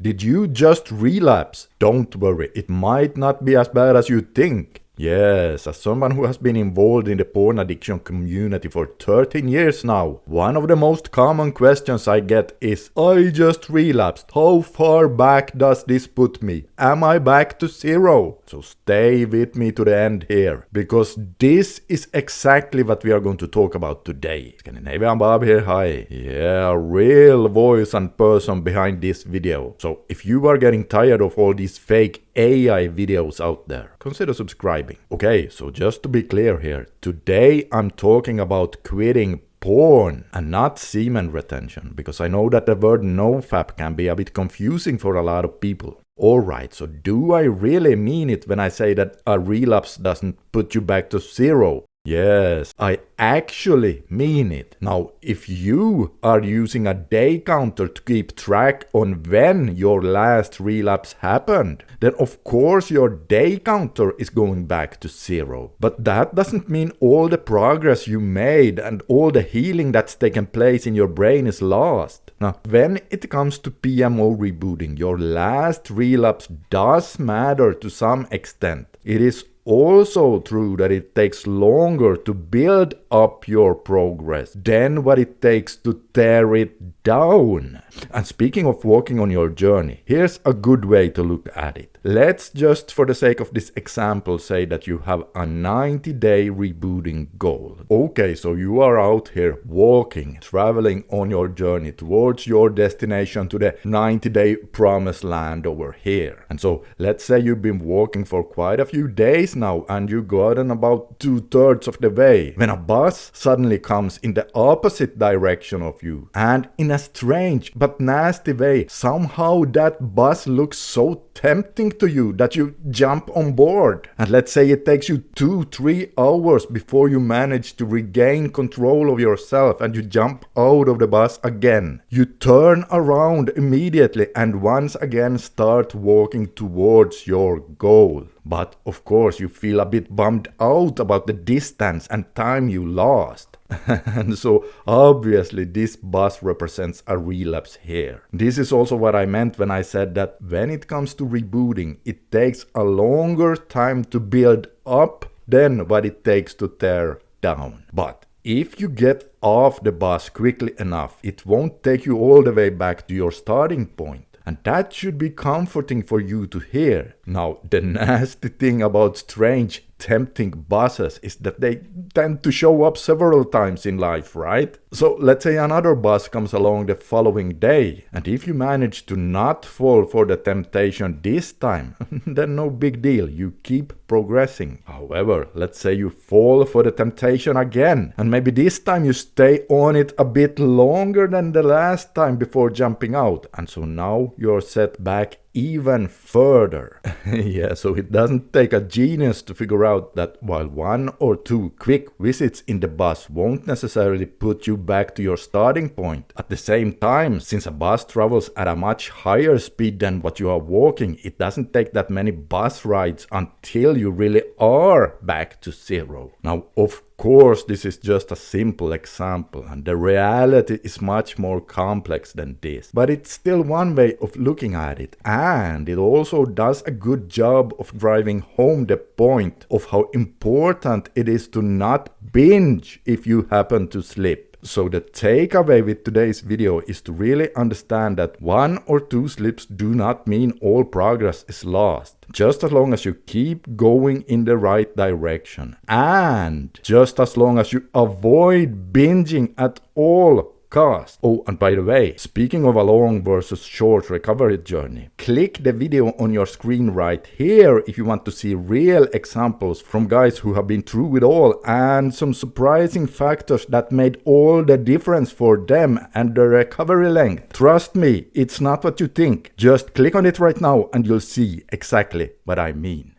Did you just relapse? Don't worry, it might not be as bad as you think. Yes, as someone who has been involved in the porn addiction community for 13 years now, one of the most common questions I get is, I just relapsed. How far back does this put me? Am I back to zero? So stay with me to the end here, because this is exactly what we are going to talk about today. Scandinavian Bob here, hi. Yeah, a real voice and person behind this video. So if you are getting tired of all these fake AI videos out there, consider subscribing. Okay, so just to be clear here, today I'm talking about quitting porn and not semen retention, because I know that the word NoFap can be a bit confusing for a lot of people. Alright, so do I really mean it when I say that a relapse doesn't put you back to zero? Yes, I actually mean it. Now, if you are using a day counter to keep track on when your last relapse happened, then of course your day counter is going back to zero. But that doesn't mean all the progress you made and all the healing that's taken place in your brain is lost. Now, when it comes to PMO rebooting, your last relapse does matter to some extent. It is also true that it takes longer to build up your progress than what it takes to tear it down. And speaking of walking on your journey, here's a good way to look at it. Let's just, for the sake of this example, say that you have a 90-day rebooting goal. Okay, so you are out here walking, traveling on your journey towards your destination to the 90-day promised land over here. And so let's say you've been walking for quite a few days now and you gotten about 2/3 of the way when a bus suddenly comes in the opposite direction of you, and in a strange but nasty way, somehow that bus looks so tempting to you that you jump on board. And let's say it takes you 2-3 hours before you manage to regain control of yourself and you jump out of the bus again. You turn around immediately and once again start walking towards your goal. But of course you feel a bit bummed out about the distance and time you lost. And so obviously this bus represents a relapse here. This is also what I meant when I said that when it comes to rebooting, it takes a longer time to build up than what it takes to tear down. But if you get off the bus quickly enough, it won't take you all the way back to your starting point. And that should be comforting for you to hear. Now, the nasty thing about strange, tempting buses is that they tend to show up several times in life, right? So let's say another bus comes along the following day, and if you manage to not fall for the temptation this time, then no big deal, you keep progressing. However, let's say you fall for the temptation again, and maybe this time you stay on it a bit longer than the last time before jumping out, and so now you're set back even further. Yeah, so it doesn't take a genius to figure out that while 1 or 2 quick visits in the bus won't necessarily put you back to your starting point, at the same time, since a bus travels at a much higher speed than what you are walking, it doesn't take that many bus rides until you really are back to zero. Now, of course, this is just a simple example, and the reality is much more complex than this. But it's still one way of looking at it, and it also does a good job of driving home the point of how important it is to not binge if you happen to slip. So the takeaway with today's video is to really understand that 1 or 2 slips do not mean all progress is lost. Just as long as you keep going in the right direction, and just as long as you avoid binging at all cost. Oh, and by the way, speaking of a long versus short recovery journey, click the video on your screen right here if you want to see real examples from guys who have been through it all and some surprising factors that made all the difference for them and their recovery length. Trust me, it's not what you think. Just click on it right now and you'll see exactly what I mean.